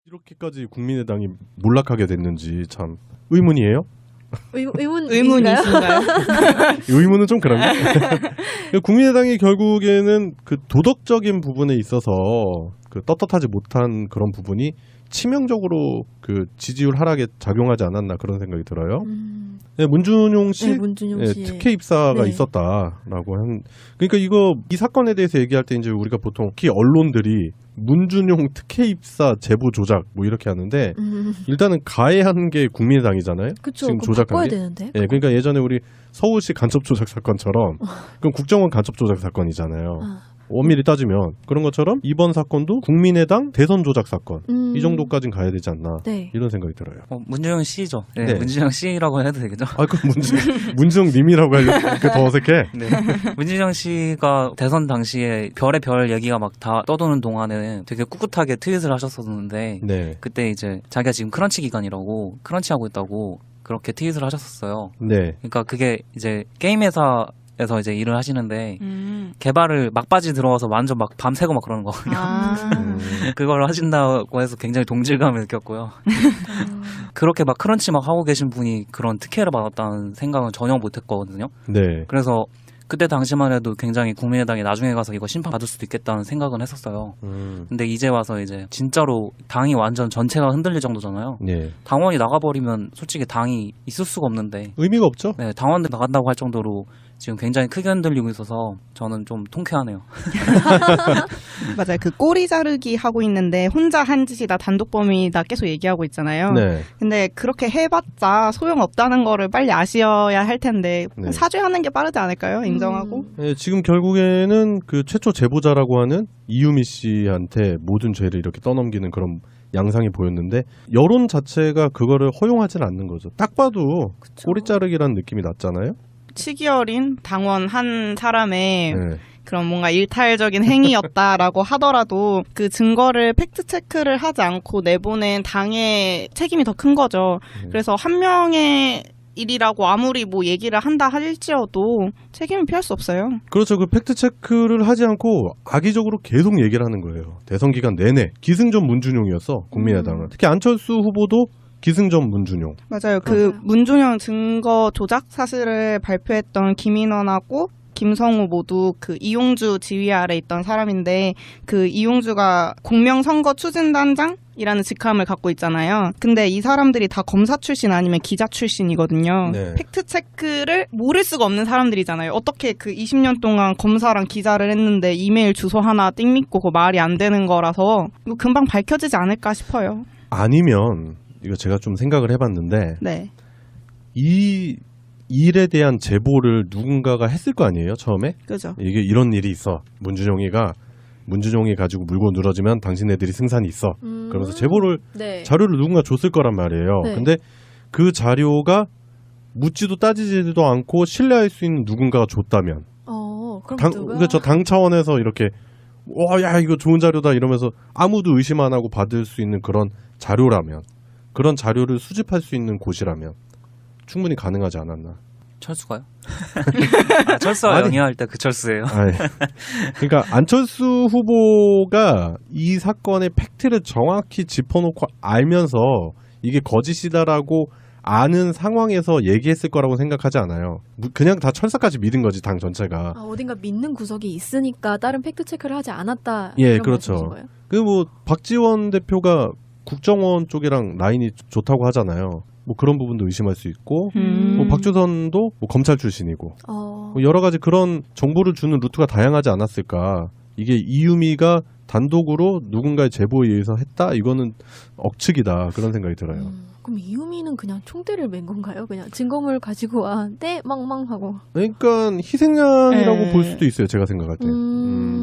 이렇게까지 국민의당이 몰락하게 됐는지 참 의문이에요. 의문이신가요? 의문은 좀 그런가? 국민의당이 결국에는 그 도덕적인 부분에 있어서 그 떳떳하지 못한 그런 부분이 치명적으로 그 지지율 하락에 작용하지 않았나 그런 생각이 들어요. 네, 문준용 씨, 문준용 씨의 특혜 입사가 네. 있었다라고 한. 그러니까 이 사건에 대해서 얘기할 때 이제 우리가 보통 특히 언론들이 문준용 특혜 입사 제보 조작 뭐 이렇게 하는데 일단은 가해한 게 국민의당이잖아요. 그쵸, 지금 그거 조작한 바꿔야 게. 되는데. 예, 그러니까 예전에 우리 서울시 간첩 조작 사건처럼 그럼 국정원 간첩 조작 사건이잖아요. 엄밀히 따지면 그런 것처럼 이번 사건도 국민의당 대선 조작 사건 이 정도까지는 가야 되지 않나 네. 이런 생각이 들어요. 문준영 씨죠. 네, 네. 문준영 씨라고 해도 되겠죠. 아, 그럼 문준영 님이라고 하려고 그게 더 어색해. 네. 문준영 씨가 대선 당시에 별의 별 얘기가 막 다 떠도는 동안에 되게 꿋꿋하게 트윗을 하셨었는데 네, 그때 이제 자기가 지금 크런치 기간이라고 크런치 하고 있다고 그렇게 트윗을 하셨었어요. 네, 그러니까 그게 이제 게임 회사에서 이제 일을 하시는데 개발을 막바지 들어와서 완전 막 밤새고 막 그러는 거거든요. 그걸 하신다고 해서 굉장히 동질감을 느꼈고요. 그렇게 막 크런치 막 하고 계신 분이 그런 특혜를 받았다는 생각은 전혀 못했거든요. 네. 그래서 그때 당시만 해도 굉장히 국민의당이 나중에 가서 이거 심판받을 수도 있겠다는 생각은 했었어요. 근데 이제 와서 이제 진짜로 당이 완전 전체가 흔들릴 정도잖아요. 네. 당원이 나가버리면 솔직히 당이 있을 수가 없는데 의미가 없죠. 네, 당원들 나간다고 할 정도로 지금 굉장히 크게 흔들리고 있어서 저는 좀 통쾌하네요. 맞아요. 그 꼬리 자르기 하고 있는데 혼자 한 짓이다 단독범이다 계속 얘기하고 있잖아요. 네. 근데 그렇게 해봤자 소용없다는 거를 빨리 아셔야 할 텐데 네. 사죄하는 게 빠르지 않을까요? 인정하고. 네, 지금 결국에는 그 최초 제보자라고 하는 이유미 씨한테 모든 죄를 이렇게 떠넘기는 그런 양상이 보였는데 여론 자체가 그거를 허용하지는 않는 거죠. 딱 봐도 꼬리 자르기라는 느낌이 났잖아요. 치기 어린 당원 한 사람의 네. 그런 뭔가 일탈적인 행위였다라고 하더라도 그 증거를 팩트 체크를 하지 않고 내보낸 당의 책임이 더 큰 거죠. 그래서 한 명의 일이라고 아무리 뭐 얘기를 한다 할지어도 책임을 피할 수 없어요. 그렇죠. 그 팩트 체크를 하지 않고 악의적으로 계속 얘기를 하는 거예요. 대선 기간 내내 기승전 문준용이었어. 국민의당은. 특히 안철수 후보도 기승전 문준용. 맞아요. 그 문준영 증거 조작 사실을 발표했던 김인원하고 김성우 모두 그 이용주 지휘 아래 있던 사람인데 그 이용주가 공명선거 추진단장이라는 직함을 갖고 있잖아요. 근데 이 사람들이 다 검사 출신 아니면 기자 출신이거든요. 네. 팩트 체크를 모를 수가 없는 사람들이잖아요. 어떻게 그 20년 동안 검사랑 기자를 했는데 이메일 주소 하나 띵 믿고 그거 말이 안 되는 거라서 이거 금방 밝혀지지 않을까 싶어요. 아니면 이거 제가 좀 생각을 해봤는데 네. 이 일에 대한 제보를 누군가가 했을 거 아니에요, 처음에? 그죠. 이게 이런 일이 있어. 문준용이 가지고 물고 늘어지면 당신네들이 승산이 있어. 그러면서 제보를 네. 자료를 누군가 줬을 거란 말이에요. 네. 근데 그 자료가 묻지도 따지지도 않고 신뢰할 수 있는 누군가가 줬다면 그럼 누가? 그러니까 당 차원에서 이렇게 야 이거 좋은 자료다 이러면서 아무도 의심 안 하고 받을 수 있는 그런 자료라면 그런 자료를 수집할 수 있는 곳이라면 충분히 가능하지 않았나. 철수가요? 철수가 아니. 영위할 때 그 철수예요. 아니, 그러니까 안철수 후보가 이 사건의 팩트를 정확히 짚어놓고 알면서 이게 거짓이다라고 아는 상황에서 얘기했을 거라고 생각하지 않아요. 그냥 다 철사까지 믿은 거지 당 전체가. 어딘가 믿는 구석이 있으니까 다른 팩트 체크를 하지 않았다. 예, 이런 그렇죠. 말씀이신 거예요? 그 뭐 박지원 대표가 국정원 쪽이랑 라인이 좋다고 하잖아요. 뭐 그런 부분도 의심할 수 있고, 뭐 박주선도 뭐 검찰 출신이고, 뭐 여러 가지 그런 정보를 주는 루트가 다양하지 않았을까. 이게 이유미가 단독으로 누군가의 제보에 의해서 했다? 이거는 억측이다. 그런 생각이 들어요. 그럼 이유미는 그냥 총대를 맨 건가요? 그냥 증거물 가지고 와, 네, 망망하고. 그러니까 희생양이라고 네. 볼 수도 있어요. 제가 생각할 때.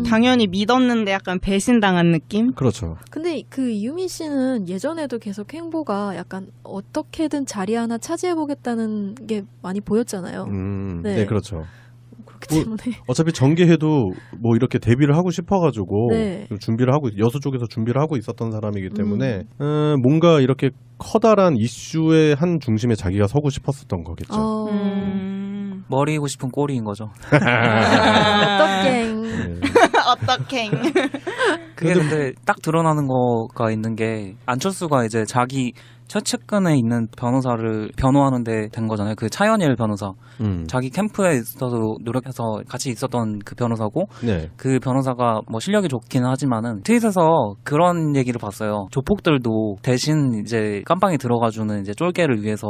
당연히 믿었는데 약간 배신당한 느낌? 그렇죠. 근데 그 이유미 씨는 예전에도 계속 행보가 약간 어떻게든 자리 하나 차지해보겠다는 게 많이 보였잖아요. 네. 네. 그렇죠. 그렇기 뭐, 때문에. 어차피 정계해도 뭐 이렇게 데뷔를 하고 싶어가지고 네. 준비를 하고 여수 쪽에서 준비를 하고 있었던 사람이기 때문에 뭔가 이렇게 커다란 이슈의 한 중심에 자기가 서고 싶었었던 거겠죠. 머리고 싶은 꼴인 거죠. 어떡해. 네. 어떡해. 그게 근데 딱 드러나는 거가 있는 게 안철수가 이제 자기 최측근에 있는 변호사를 변호하는데 된 거잖아요. 그 차현일 변호사. 자기 캠프에 있어서 노력해서 같이 있었던 그 변호사고 네. 그 변호사가 뭐 실력이 좋기는 하지만은 트윗에서 그런 얘기를 봤어요. 조폭들도 대신 이제 깜빵에 들어가주는 이제 쫄개를 위해서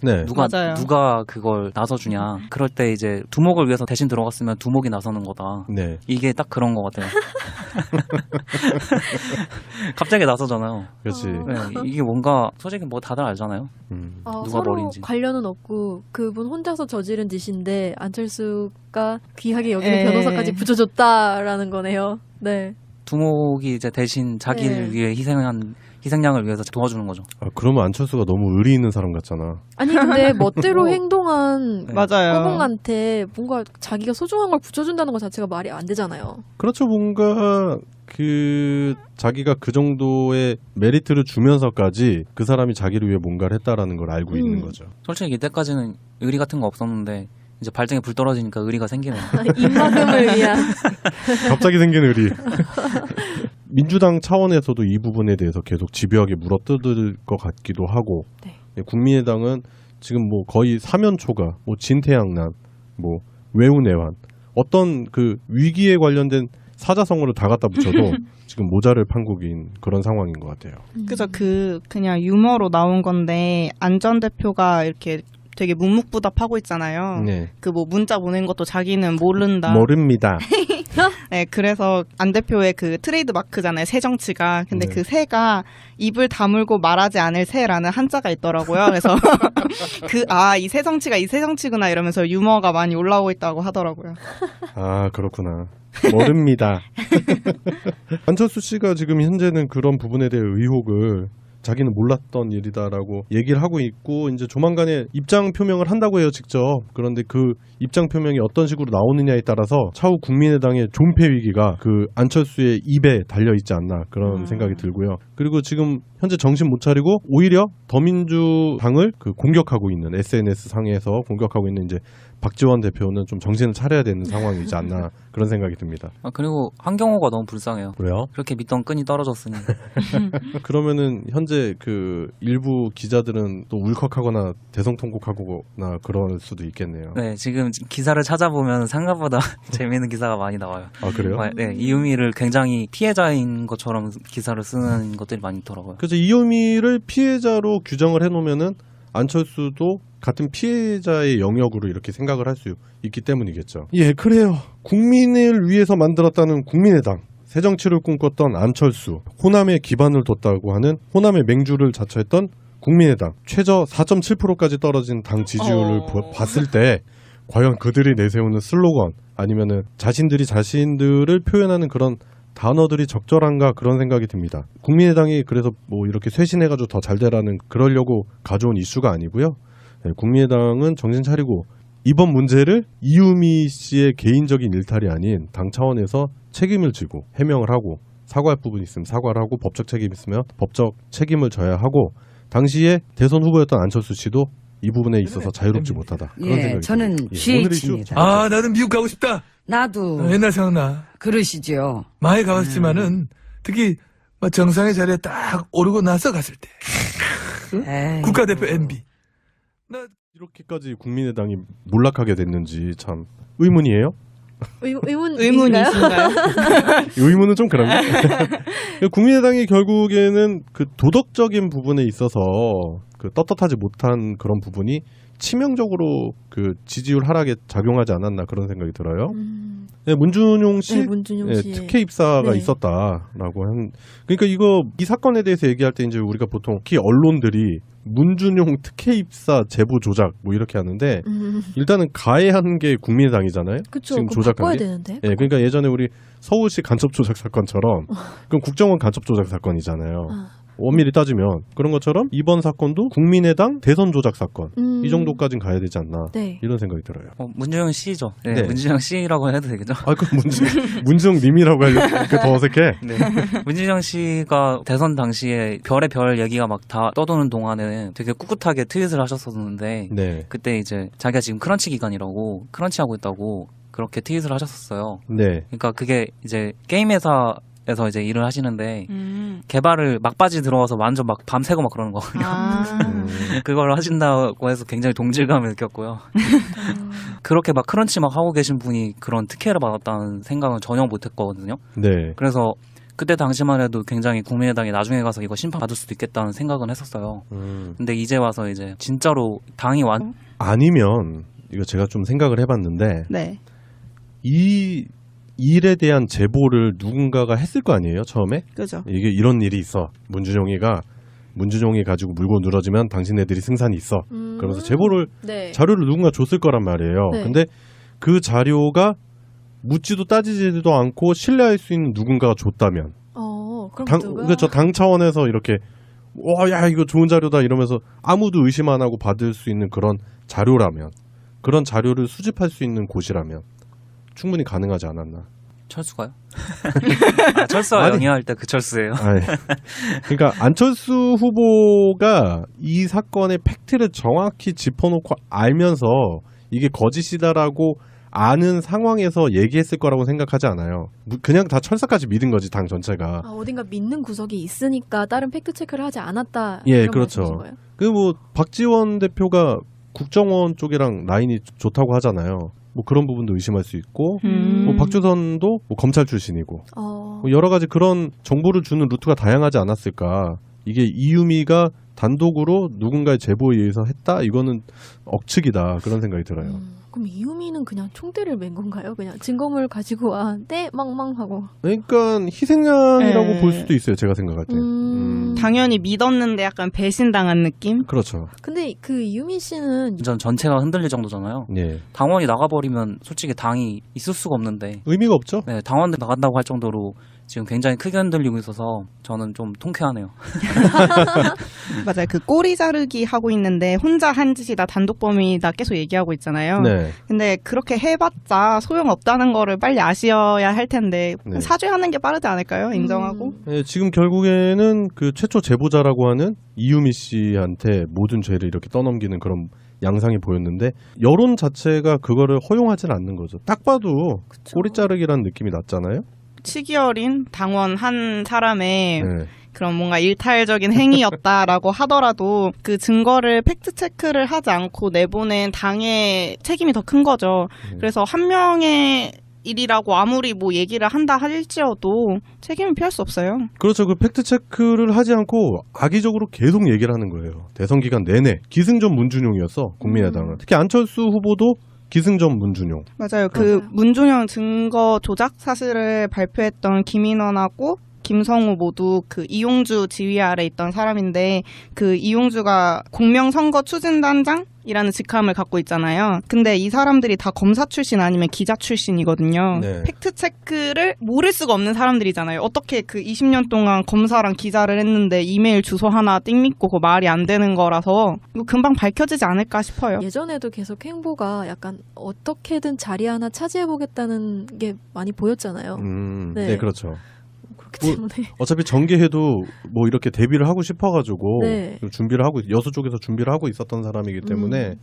네. 누가 그걸 나서주냐. 그럴 때 이제 두목을 위해서 대신 들어갔으면 두목이 나서는 거다. 네. 이게 딱 그런 것 같아요. 갑자기 나서잖아요. 그렇지. 네, 이게 뭔가 솔직히 뭐 다들 알잖아요. 누가 서로 머리인지. 관련은 없고 그분 혼자서 저지른 짓인데 안철수가 귀하게 여기는 변호사까지 붙여줬다라는 거네요. 네. 두목이 이제 대신 자기를 위해 희생양을 위해서 도와주는 거죠. 아, 그러면 안철수가 너무 의리 있는 사람 같잖아. 아니 근데 멋대로 행동한 맞아요. 후보한테 뭔가 자기가 소중한 걸 붙여준다는 것 자체가 말이 안 되잖아요. 그렇죠. 뭔가 자기가 그 정도의 메리트를 주면서까지 그 사람이 자기를 위해 뭔가를 했다라는 걸 알고 있는 거죠. 솔직히 이때까지는 의리 같은 거 없었는데 이제 발등에 불 떨어지니까 의리가 생기네요. 입막음을 위한. 갑자기 생긴 의리. 민주당 차원에서도 이 부분에 대해서 계속 집요하게 물어뜯을 것 같기도 하고, 네. 국민의당은 지금 뭐 거의 사면초가, 뭐 진태양난, 뭐 외우내환, 어떤 그 위기에 관련된 사자성어를 다 갖다 붙여도 지금 모자를 판국인 그런 상황인 것 같아요. 그래서 그냥 유머로 나온 건데 안 전 대표가 이렇게 되게 묵묵부답하고 있잖아요. 네. 그 뭐 문자 보낸 것도 자기는 모른다. 모릅니다. 네, 그래서 안 대표의 그 트레이드 마크잖아요. 새 정치가. 근데 네. 그 새가 입을 다물고 말하지 않을 새라는 한자가 있더라고요. 그래서 이 새 정치가 이 새 정치구나 이러면서 유머가 많이 올라오고 있다고 하더라고요. 아, 그렇구나. 모릅니다. 안철수 씨가 지금 현재는 그런 부분에 대해 의혹을 자기는 몰랐던 일이다라고 얘기를 하고 있고 이제 조만간에 입장 표명을 한다고 해요, 직접. 그런데 그 입장 표명이 어떤 식으로 나오느냐에 따라서 차후 국민의당의 존폐 위기가 그 안철수의 입에 달려 있지 않나 그런 생각이 들고요. 그리고 지금 현재 정신 못 차리고 오히려 더민주당을 그 공격하고 있는 SNS 상에서 공격하고 있는 이제 박지원 대표는 좀 정신을 차려야 되는 상황이지 않나 그런 생각이 듭니다. 그리고 한경호가 너무 불쌍해요. 왜요? 그렇게 믿던 끈이 떨어졌으니. 그러면은 현재 그 일부 기자들은 또 울컥하거나 대성통곡하거나 그럴 수도 있겠네요. 네, 지금 기사를 찾아보면 생각보다 재미있는 기사가 많이 나와요. 아, 그래요? 네, 이유미를 굉장히 피해자인 것처럼 기사를 쓰는 것들이 많이 있더라고요. 그래서 이유미를 피해자로 규정을 해놓으면은 안철수도 같은 피해자의 영역으로 이렇게 생각을 할 수 있기 때문이겠죠. 예, 그래요. 국민을 위해서 만들었다는 국민의당, 새정치를 꿈꿨던 안철수, 호남에 기반을 뒀다고 하는 호남의 맹주를 자처했던 국민의당, 최저 4.7%까지 떨어진 당 지지율을 봤을 때 과연 그들이 내세우는 슬로건 아니면은 자신들을 표현하는 그런 단어들이 적절한가 그런 생각이 듭니다. 국민의당이 그래서 뭐 이렇게 쇄신해가지고 더 잘 되라는 그러려고 가져온 이슈가 아니고요. 네, 국민의당은 정신 차리고 이번 문제를 이유미 씨의 개인적인 일탈이 아닌 당 차원에서 책임을 지고 해명을 하고 사과할 부분이 있으면 사과를 하고 법적 책임이 있으면 법적 책임을 져야 하고 당시에 대선 후보였던 안철수 씨도 이 부분에 있어서 자유롭지 못하다. 그런 생각이 저는 듭니다. GH입니다. 아, 나도 미국 가고 싶다. 나도 옛날 생각나. 그러시죠. 많이 가봤지만은 특히 정상의 자리에 딱 오르고 나서 갔을 때 에이. 국가대표 MB. 나 이렇게까지 국민의당이 몰락하게 됐는지 참 의문이에요. 의문이신가요? 의문은 좀 그런가? 국민의당이 결국에는 그 도덕적인 부분에 있어서 그 떳떳하지 못한 그런 부분이 치명적으로 그 지지율 하락에 작용하지 않았나 그런 생각이 들어요. 네, 문준용 씨, 네, 문준용 씨의 특혜 입사가 네. 있었다라고 그러니까 이 사건에 대해서 얘기할 때 이제 우리가 보통 특히 언론들이 문준용 특혜 입사 제보 조작 뭐 이렇게 하는데 일단은 가해한 게 국민의당이잖아요. 그쵸, 지금 그거 조작한 바꿔야 게. 되는데. 예, 그러니까 예전에 우리 서울시 간첩 조작 사건처럼 그럼 국정원 간첩 조작 사건이잖아요. 엄밀히 따지면 그런 것처럼 이번 사건도 국민의당 대선 조작 사건 이 정도까지는 가야 되지 않나 네. 이런 생각이 들어요. 문준영 씨죠. 네, 네. 문준영 씨라고 해도 되겠죠. 아, 그 문준영 님이라고 하려고 그게 더 어색해. 네. 문준영 씨가 대선 당시에 별의 별 얘기가 막 다 떠도는 동안에 되게 꿋꿋하게 트윗을 하셨었는데 네. 그때 이제 자기가 지금 크런치 기간이라고 크런치 하고 있다고 그렇게 트윗을 하셨었어요. 네. 그러니까 그게 이제 게임 회사에서 이제 일을 하시는데 개발을 막바지 들어와서 완전 막 밤새고 막 그러는 거거든요. 그걸 하신다고 해서 굉장히 동질감을 느꼈고요. 그렇게 막 크런치 막 하고 계신 분이 그런 특혜를 받았다는 생각은 전혀 못했거든요. 네. 그래서 그때 당시만 해도 굉장히 국민의당이 나중에 가서 이거 심판받을 수도 있겠다는 생각은 했었어요. 근데 이제 와서 이제 진짜로 당이 아니면 이거 제가 좀 생각을 해봤는데 네. 이 일에 대한 제보를 누군가가 했을 거 아니에요, 처음에? 그죠. 이게 이런 일이 있어. 문준용이 가지고 물고 늘어지면 당신네들이 승산이 있어. 그러면서 제보를 네. 자료를 누군가 줬을 거란 말이에요. 네. 근데 그 자료가 묻지도 따지지도 않고 신뢰할 수 있는 누군가가 줬다면 그럼 누가? 그러니까 당 차원에서 이렇게 야 이거 좋은 자료다 이러면서 아무도 의심 안 하고 받을 수 있는 그런 자료라면 그런 자료를 수집할 수 있는 곳이라면 충분히 가능하지 않았나. 철수가요? 철수가 아니. 영위할 때 그 철수예요. 아니, 그러니까 안철수 후보가 이 사건의 팩트를 정확히 짚어놓고 알면서 이게 거짓이다라고 아는 상황에서 얘기했을 거라고 생각하지 않아요. 그냥 다 철사까지 믿은 거지, 당 전체가. 어딘가 믿는 구석이 있으니까 다른 팩트 체크를 하지 않았다. 예, 이런 그렇죠. 말씀이신 거예요? 그 뭐 박지원 대표가 국정원 쪽이랑 라인이 좋다고 하잖아요. 뭐 그런 부분도 의심할 수 있고, 뭐 박주선도 뭐 검찰 출신이고, 뭐 여러 가지 그런 정보를 주는 루트가 다양하지 않았을까. 이게 이유미가 단독으로 누군가의 제보에 의해서 했다? 이거는 억측이다. 그런 생각이 들어요. 그럼 이유미는 그냥 총대를 맨 건가요? 그냥 증거물 가지고 와, 네, 망망하고. 그러니까 희생양이라고 네. 볼 수도 있어요. 제가 생각할 때. 당연히 믿었는데 약간 배신당한 느낌? 그렇죠. 근데 그 이유미 씨는 전 전체가 흔들릴 정도잖아요. 예. 당원이 나가버리면 솔직히 당이 있을 수가 없는데 의미가 없죠? 네, 당원들 나간다고 할 정도로 지금 굉장히 크게 흔들리고 있어서 저는 좀 통쾌하네요. 맞아요. 그 꼬리 자르기 하고 있는데 혼자 한 짓이다 단독범이다 계속 얘기하고 있잖아요. 네. 근데 그렇게 해봤자 소용없다는 거를 빨리 아셔야 할 텐데 네. 사죄하는 게 빠르지 않을까요? 인정하고. 예, 지금 결국에는 그 최초 제보자라고 하는 이유미 씨한테 모든 죄를 이렇게 떠넘기는 그런 양상이 보였는데 여론 자체가 그거를 허용하지는 않는 거죠. 딱 봐도 꼬리 자르기라는 느낌이 났잖아요. 치기 어린 당원 한 사람의 네. 그런 뭔가 일탈적인 행위였다라고 하더라도 그 증거를 팩트 체크를 하지 않고 내보낸 당의 책임이 더 큰 거죠. 그래서 한 명의 일이라고 아무리 뭐 얘기를 한다 할지어도 책임을 피할 수 없어요. 그렇죠. 그 팩트 체크를 하지 않고 악의적으로 계속 얘기를 하는 거예요. 대선 기간 내내 기승전 문준용이었어. 국민의당은. 특히 안철수 후보도 기승전 문준용. 맞아요. 그 문준용 증거 조작 사실을 발표했던 김인원하고 김성우 모두 그 이용주 지휘 아래 있던 사람인데 그 이용주가 공명선거 추진단장이라는 직함을 갖고 있잖아요. 근데 이 사람들이 다 검사 출신 아니면 기자 출신이거든요. 네. 팩트 체크를 모를 수가 없는 사람들이잖아요. 어떻게 그 20년 동안 검사랑 기자를 했는데 이메일 주소 하나 띵 믿고 그거 말이 안 되는 거라서 이거 금방 밝혀지지 않을까 싶어요. 예전에도 계속 행보가 약간 어떻게든 자리 하나 차지해보겠다는 게 많이 보였잖아요. 네. 네. 그렇죠. 그렇기 때문에. 어차피 정계해도 뭐 이렇게 데뷔를 하고 싶어가지고 네. 준비를 하고 여수 쪽에서 준비를 하고 있었던 사람이기 때문에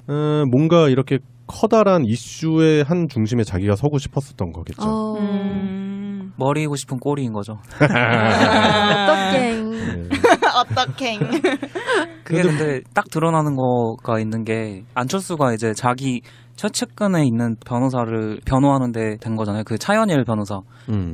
뭔가 이렇게 커다란 이슈의 한 중심에 자기가 서고 싶었었던 거겠죠. 머리고 싶은 꼴인 거죠. 어떡해. 네. 어떻게? 그게 근데 딱 드러나는 거가 있는 게 안철수가 이제 자기 최측근에 있는 변호사를 변호하는데 된 거잖아요. 그 차현일 변호사.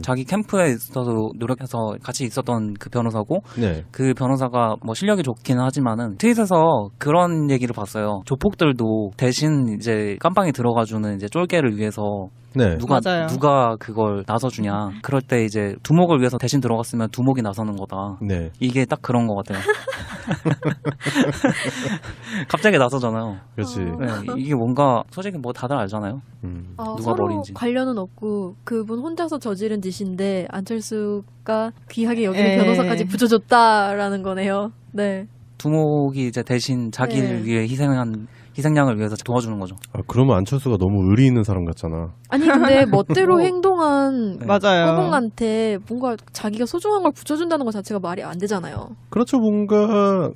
자기 캠프에 있어서 노력해서 같이 있었던 그 변호사고 네. 그 변호사가 뭐 실력이 좋기는 하지만은 트윗에서 그런 얘기를 봤어요. 조폭들도 대신 이제 깜빵에 들어가주는 이제 쫄개를 위해서 네. 누가 그걸 나서주냐. 그럴 때 이제 두목을 위해서 대신 들어갔으면 두목이 나서는 거다. 네. 이게 딱 그런 것 같아요. 갑자기 나서잖아요. 그렇지. 네, 이게 뭔가 솔직히 뭐 다들 알잖아요. 누가 서로 머리인지. 관련은 없고 그분 혼자서 저지른 짓인데 안철수가 귀하게 여기는 네. 변호사까지 붙여줬다라는 거네요. 네. 두목이 이제 대신 자기를 네. 위해 희생한 희생양을 위해서 도와주는 거죠. 아, 그러면 안철수가 너무 의리 있는 사람 같잖아. 아니 근데 멋대로 행동한 맞아요. 후보한테 뭔가 자기가 소중한 걸 붙여준다는 것 자체가 말이 안 되잖아요. 그렇죠. 뭔가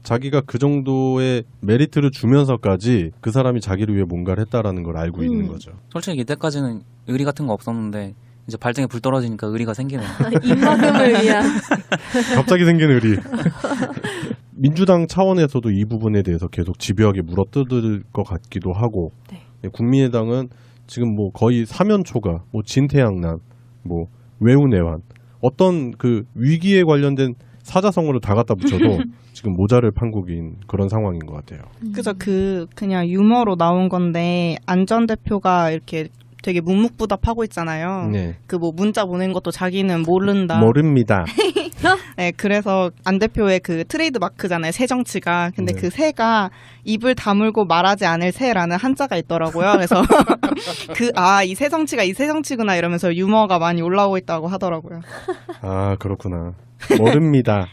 자기가 그 정도의 메리트를 주면서까지 그 사람이 자기를 위해 뭔가를 했다라는 걸 알고 있는 거죠. 솔직히 이때까지는 의리 같은 거 없었는데 이제 발등에 불 떨어지니까 의리가 생기네요. 입막음을 위한. 갑자기 생긴 의리. 민주당 차원에서도 이 부분에 대해서 계속 집요하게 물어뜯을 것 같기도 하고, 네. 국민의당은 지금 뭐 거의 사면초가, 뭐 진태양난, 뭐 외우내환, 어떤 그 위기에 관련된 사자성어를 다 갖다 붙여도 지금 모자를 판국인 그런 상황인 것 같아요. 그래서 그냥 유머로 나온 건데 안 전 대표가 이렇게 되게 묵묵부답하고 있잖아요. 네. 그 뭐 문자 보낸 것도 자기는 모른다. 모릅니다. 네, 그래서 안 대표의 그 트레이드 마크잖아요. 새 정치가. 근데 네. 그 새가 입을 다물고 말하지 않을 새라는 한자가 있더라고요. 그래서 이 새 정치가 이 새 정치구나 이러면서 유머가 많이 올라오고 있다고 하더라고요. 아, 그렇구나. 모릅니다.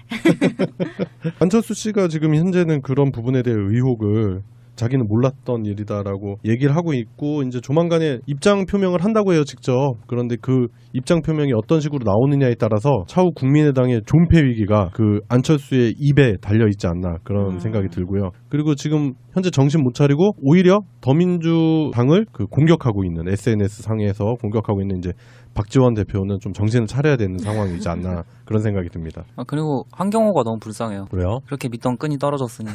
안철수 씨가 지금 현재는 그런 부분에 대해 의혹을 자기는 몰랐던 일이다라고 얘기를 하고 있고 이제 조만간에 입장 표명을 한다고 해요, 직접. 그런데 그 입장 표명이 어떤 식으로 나오느냐에 따라서 차후 국민의당의 존폐 위기가 그 안철수의 입에 달려 있지 않나 그런 생각이 들고요. 그리고 지금 현재 정신 못 차리고 오히려 더민주당을 공격하고 있는 SNS 상에서 공격하고 있는 이제 박지원 대표는 좀 정신을 차려야 되는 상황이지 않나 그런 생각이 듭니다. 그리고 한경호가 너무 불쌍해요. 그래요? 그렇게 믿던 끈이 떨어졌으니.